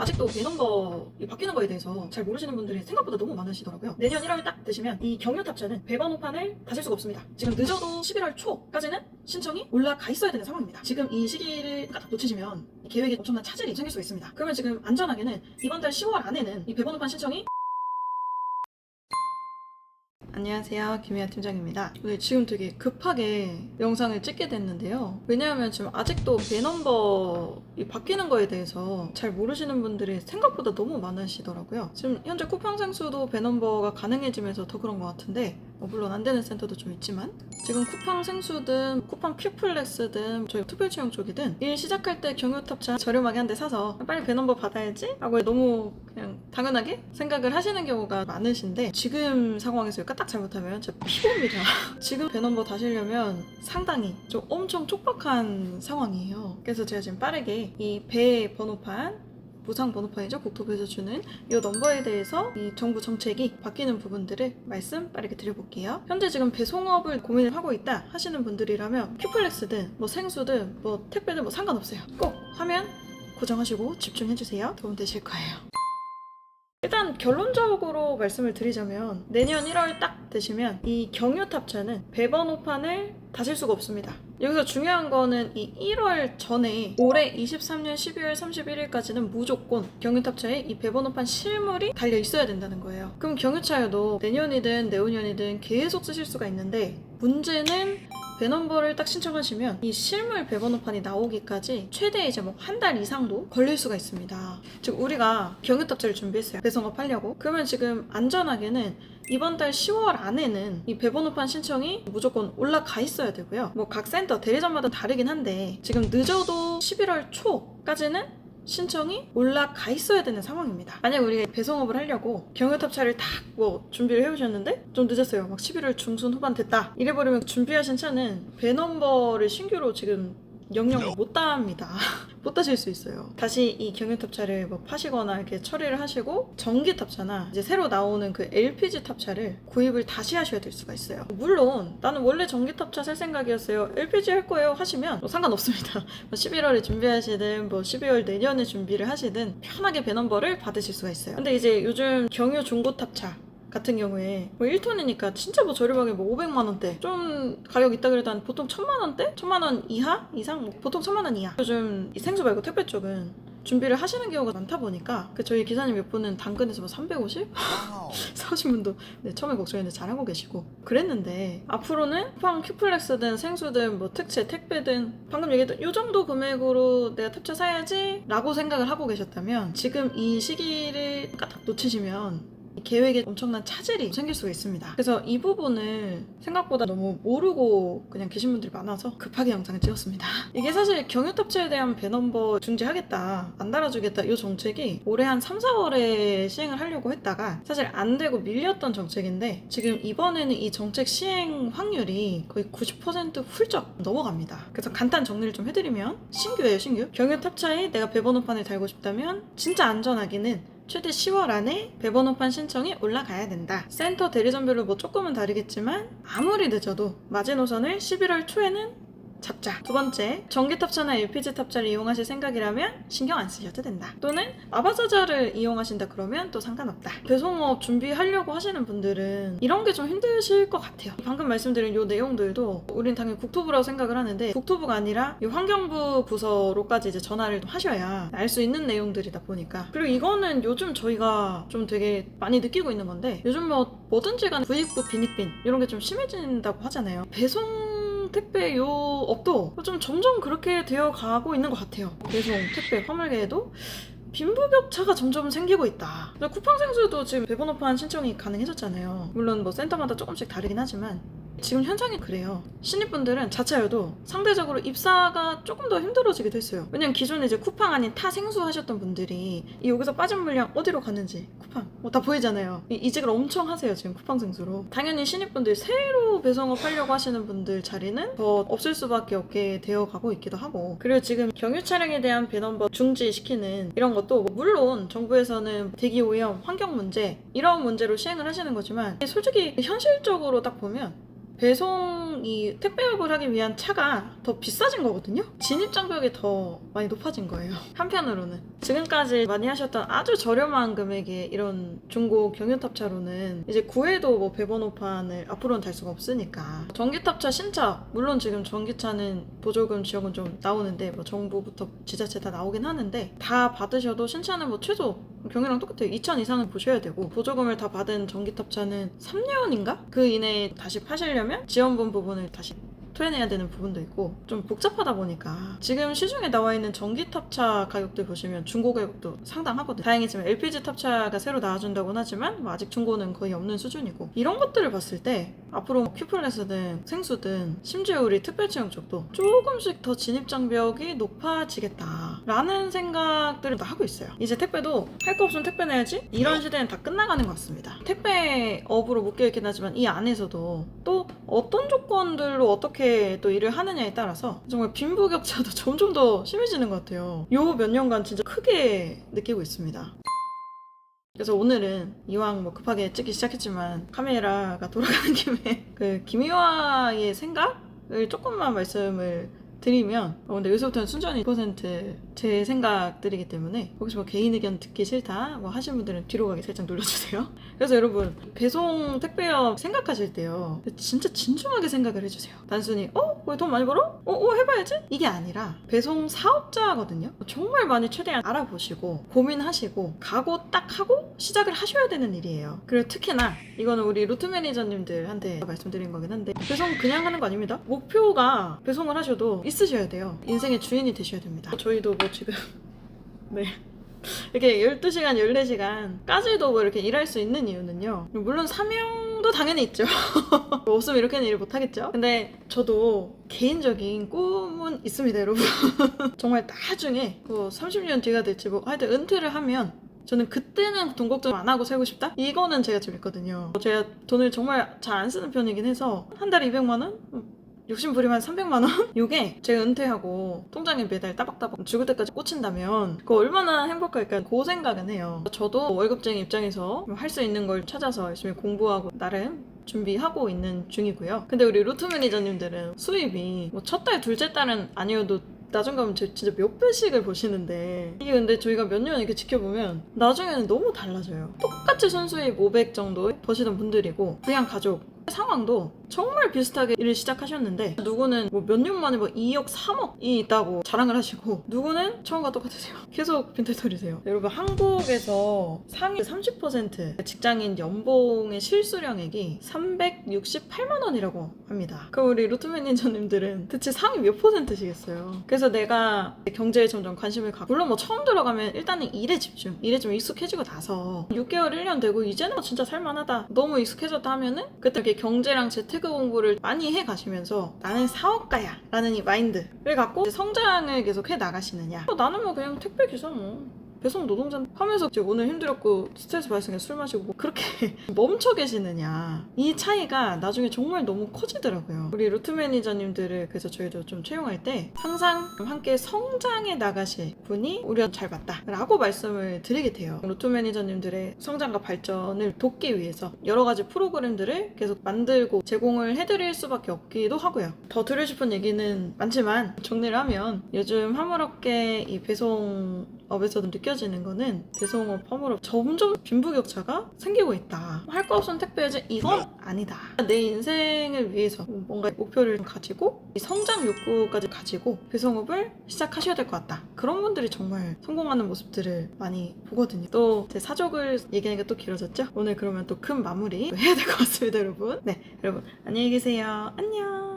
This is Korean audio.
아직도 배넘버이 바뀌는 거에 대해서 잘 모르시는 분들이 생각보다 너무 많으시더라고요. 내년 1월 딱 되시면 이 경유탑차는 배번 호판을 다실 수가 없습니다. 지금 늦어도 11월 초까지는 신청이 올라가 있어야 되는 상황입니다. 지금 이 시기를 딱 놓치시면 이 계획에 엄청난 차질이 생길 수가 있습니다. 그러면 지금 안전하게는 이번 달 10월 안에는 이 배번 호판 신청이 안녕하세요, 김혜아 팀장입니다. 지금 되게 급하게 영상을 찍게 됐는데요. 왜냐하면 지금 아직도 배넘버이 바뀌는 거에 대해서 잘 모르시는 분들이 생각보다 너무 많으시더라고요. 지금 현재 쿠팡 생수도 배넘버가 가능해지면서 더 그런 것 같은데 물론 안 되는 센터도 좀 있지만 지금 쿠팡 생수든 쿠팡 퀵플렉스든 저희 특별채용 쪽이든 일 시작할 때 경유탑차 저렴하게 한 대 사서 빨리 배넘버 받아야지 하고 너무 그냥 당연하게 생각을 하시는 경우가 많으신데 지금 상황에서 딱 잘못하면 진짜 피곤입니다. 지금 배넘버 다시려면 상당히 좀 엄청 촉박한 상황이에요. 그래서 제가 지금 빠르게 이 배 번호판 무상 번호판이죠. 국토부에서 주는 이 넘버에 대해서 이 정부 정책이 바뀌는 부분들을 말씀 빠르게 드려볼게요. 현재 지금 배송업을 고민을 하고 있다 하시는 분들이라면 큐플렉스든 뭐 생수든 뭐 택배든 뭐 상관없어요. 꼭 화면 고정하시고 집중해주세요. 도움 되실 거예요. 일단 결론적으로 말씀을 드리자면 내년 1월 딱 되시면 이 경유탑차는 배번 호판을 다실 수가 없습니다. 여기서 중요한 거는 이 1월 전에 올해 23년 12월 31일까지는 무조건 경유탑차에 이 배번 호판 실물이 달려 있어야 된다는 거예요. 그럼 경유차여도 내년이든 내후년이든 계속 쓰실 수가 있는데 문제는 배넘버를 딱 신청하시면 이 실물 배번호판이 나오기까지 최대 이제 뭐 한 달 이상도 걸릴 수가 있습니다. 즉 우리가 경유탑차를 준비했어요. 배송업 하려고. 그러면 지금 안전하게는 이번 달 10월 안에는 이 배번호판 신청이 무조건 올라가 있어야 되고요. 뭐 각 센터 대리점마다 다르긴 한데 지금 늦어도 11월 초까지는 신청이 올라가 있어야 되는 상황입니다. 만약 우리가 배송업을 하려고 경유탑차를 딱 뭐 준비를 해오셨는데 좀 늦었어요. 막 11월 중순 후반 됐다. 이래버리면 준비하신 차는 배넘버를 신규로 지금 영영 못 따합니다. 못 따실 수 있어요. 다시 이 경유탑차를 뭐 파시거나 이렇게 처리를 하시고 전기탑차나 이제 새로 나오는 그 LPG 탑차를 구입을 다시 하셔야 될 수가 있어요. 물론 나는 원래 전기탑차 살 생각이었어요. LPG 할 거예요 하시면 뭐 상관없습니다. 11월에 준비하시든 뭐 12월 내년에 준비를 하시든 편하게 배넘버를 받으실 수가 있어요. 근데 이제 요즘 경유 중고탑차 같은 경우에 뭐 1톤이니까 진짜 뭐 저렴하게 뭐 500만 원대 좀 가격 있다 그래도 한 보통 1000만 원대? 1000만 원 이하? 이상? 뭐 보통 1000만 원 이하. 요즘 이 생수 말고 택배 쪽은 준비를 하시는 경우가 많다 보니까 저희 기사님 몇 분은 당근에서 뭐 350? 사오신 분도 네, 처음에 걱정했는데 잘하고 계시고 그랬는데 앞으로는 쿠팡 큐플렉스든 생수든 뭐 특채 택배든 방금 얘기했던 이 정도 금액으로 내가 탑차 사야지 라고 생각을 하고 계셨다면 지금 이 시기를 까딱 놓치시면 계획에 엄청난 차질이 생길 수가 있습니다. 그래서 이 부분을 생각보다 너무 모르고 그냥 계신 분들이 많아서 급하게 영상을 찍었습니다. 이게 사실 경유탑차에 대한 배넘버 중지하겠다, 안 달아주겠다 이 정책이 올해 한 3, 4월에 시행을 하려고 했다가 사실 안 되고 밀렸던 정책인데 지금 이번에는 이 정책 시행 확률이 거의 90% 훌쩍 넘어갑니다. 그래서 간단 정리를 좀 해드리면 신규예요, 신규. 경유탑차에 내가 배번호판을 달고 싶다면 진짜 안전하게는 최대 10월 안에 배번호판 신청이 올라가야 된다. 센터 대리점별로 뭐 조금은 다르겠지만 아무리 늦어도 마지노선을 11월 초에는 잡자. 두 번째, 전기탑차나 LPG 탑차를 이용하실 생각이라면 신경 안 쓰셔도 된다. 또는 아바자자를 이용하신다 그러면 또 상관없다. 배송업 준비하려고 하시는 분들은 이런 게 좀 힘드실 것 같아요. 방금 말씀드린 이 내용들도 우린 당연히 국토부라고 생각을 하는데 국토부가 아니라 이 환경부 부서로까지 이제 전화를 하셔야 알 수 있는 내용들이다 보니까. 그리고 이거는 요즘 저희가 좀 되게 많이 느끼고 있는 건데 요즘 뭐든지 간에 부익부 빈익빈 이런 게 좀 심해진다고 하잖아요. 배송 택배 요 업도 좀 점점 그렇게 되어 가고 있는 것 같아요. 배송, 택배, 화물계에도 빈부격차가 점점 생기고 있다. 쿠팡 생수도 지금 배번호판 신청이 가능해졌잖아요. 물론 뭐 센터마다 조금씩 다르긴 하지만 지금 현상이 그래요. 신입분들은 자차여도 상대적으로 입사가 조금 더 힘들어지게 됐어요. 왜냐면 기존에 이제 쿠팡 아닌 타 생수 하셨던 분들이 이 여기서 빠진 물량 어디로 갔는지 쿠팡 다 보이잖아요. 이직을 엄청 하세요 지금 쿠팡 생수로. 당연히 신입분들 새로 배송업 하려고 하시는 분들 자리는 더 없을 수밖에 없게 되어 가고 있기도 하고. 그리고 지금 경유 차량에 대한 배넘버 중지시키는 이런 것도 물론 정부에서는 대기 오염, 환경 문제 이런 문제로 시행을 하시는 거지만 솔직히 현실적으로 딱 보면 배송 이 택배업을 하기 위한 차가 더 비싸진 거거든요. 진입장벽이 더 많이 높아진 거예요. 한편으로는 지금까지 많이 하셨던 아주 저렴한 금액의 이런 중고 경유탑차로는 이제 구해도 뭐 배번호판을 앞으로는 달 수가 없으니까 전기탑차 신차, 물론 지금 전기차는 보조금 지원은 좀 나오는데 뭐 정부부터 지자체 다 나오긴 하는데 다 받으셔도 신차는 뭐 최소 경유랑 똑같아요. 2천 이상은 보셔야 되고 보조금을 다 받은 전기탑차는 3년인가? 그 이내에 다시 파시려면 지원분 부분을 다시 토해내야 되는 부분도 있고 좀 복잡하다 보니까 지금 시중에 나와 있는 전기탑차 가격들 보시면 중고 가격도 상당하거든요. 다행이지만 LPG 탑차가 새로 나와준다고는 하지만 뭐 아직 중고는 거의 없는 수준이고 이런 것들을 봤을 때 앞으로 뭐 큐플레스든 생수든 심지어 우리 특별채용 쪽도 조금씩 더 진입장벽이 높아지겠다 라는 생각들을 다 하고 있어요. 이제 택배도 할 거 없으면 택배 내야지? 이런 시대는 다 끝나가는 것 같습니다. 택배업으로 묶여있긴 하지만 이 안에서도 또 어떤 조건들로 어떻게 또 일을 하느냐에 따라서 정말 빈부격차도 점점 더 심해지는 것 같아요. 요 몇 년간 진짜 크게 느끼고 있습니다. 그래서 오늘은 이왕 뭐 급하게 찍기 시작했지만 카메라가 돌아가는 김에 그 김희화의 생각을 조금만 말씀을 드리면 근데 여기서부터는 순전히 100%제 생각들이기 때문에 혹시 뭐 개인 의견 듣기 싫다 뭐 하시는 분들은 뒤로 가기 살짝 눌러주세요. 그래서 여러분 배송 택배업 생각하실 때요 진짜 진중하게 생각을 해주세요. 단순히 왜 돈 많이 벌어? 해봐야지? 이게 아니라 배송 사업자거든요. 정말 많이 최대한 알아보시고 고민하시고 각오 딱 하고 시작을 하셔야 되는 일이에요. 그리고 특히나 이거는 우리 루트 매니저님들한테 말씀드린 거긴 한데 배송 그냥 하는 거 아닙니다. 목표가 배송을 하셔도 있으셔야 돼요. 인생의 주인이 되셔야 됩니다. 저희도 뭐 지금 네 이렇게 12시간, 14시간까지도 뭐 이렇게 일할 수 있는 이유는요. 물론 사명도 당연히 있죠. 없으면 이렇게는 일을 못하겠죠. 근데 저도 개인적인 꿈은 있습니다, 여러분. 정말 나중에 뭐 30년 뒤가 될지 뭐 하여튼 은퇴를 하면 저는 그때는 돈 걱정 안 하고 살고 싶다? 이거는 제가 좀 있거든요. 제가 돈을 정말 잘 안 쓰는 편이긴 해서 한 달에 200만 원? 욕심 부리면 300만 원? 요게 제가 은퇴하고 통장에 매달 따박따박 죽을 때까지 꽂힌다면 그거 얼마나 행복할까 그 생각은 해요. 저도 월급쟁이 입장에서 할 수 있는 걸 찾아서 열심히 공부하고 나름 준비하고 있는 중이고요. 근데 우리 루트 매니저님들은 수입이 뭐 첫 달, 둘째 달은 아니어도 나중 가면 진짜 몇 배씩을 버시는데 이게 근데 저희가 몇 년 이렇게 지켜보면 나중에는 너무 달라져요. 똑같이 순수입 500 정도 버시던 분들이고 그냥 가족 상황도 정말 비슷하게 일을 시작하셨는데 누구는 뭐 몇 년 만에 뭐 2억, 3억이 있다고 자랑을 하시고 누구는 처음과 똑같으세요. 계속 빈털털이세요. 여러분 한국에서 상위 30% 직장인 연봉의 실수령액이 368만 원이라고 합니다. 그럼 우리 루트 매니저님들은 대체 상위 몇 %시겠어요? 그래서 내가 경제에 점점 관심을 갖고 물론 뭐 처음 들어가면 일단은 일에 집중, 일에 좀 익숙해지고 나서 6개월, 1년 되고 이제는 뭐 진짜 살만하다 너무 익숙해졌다 하면은 그때 이렇게 경제랑 재테크 공부를 많이 해 가시면서 나는 사업가야 라는 이 마인드를 갖고 성장을 계속 해 나가시느냐 나는 뭐 그냥 택배 기사 뭐 배송 노동자 하면서 오늘 힘들었고 스트레스 발생해 술 마시고 뭐 그렇게 멈춰 계시느냐 이 차이가 나중에 정말 너무 커지더라고요. 우리 루트 매니저님들을 그래서 저희도 좀 채용할 때 항상 함께 성장해 나가실 분이 우리가 잘 맞다 라고 말씀을 드리게 돼요. 루트 매니저님들의 성장과 발전을 돕기 위해서 여러 가지 프로그램들을 계속 만들고 제공을 해드릴 수밖에 없기도 하고요. 더 드리고 싶은 얘기는 많지만 정리를 하면 요즘 화물업계 이 배송업에서도 느껴지는 거는 배송업, 화물업 점점 빈부격차가 생기고 있다. 할 거 없으면 택배야지 이건 아니다. 내 인생을 위해서 뭔가 목표를 가지고 이 성장 욕구까지 가지고 배송업을 시작하셔야 될 것 같다. 그런 분들이 정말 성공하는 모습들을 많이 보거든요. 또 제 사족을 얘기하니까 또 길어졌죠? 오늘 그러면 또 큰 마무리 해야 될 것 같습니다, 여러분. 네, 여러분 안녕히 계세요. 안녕.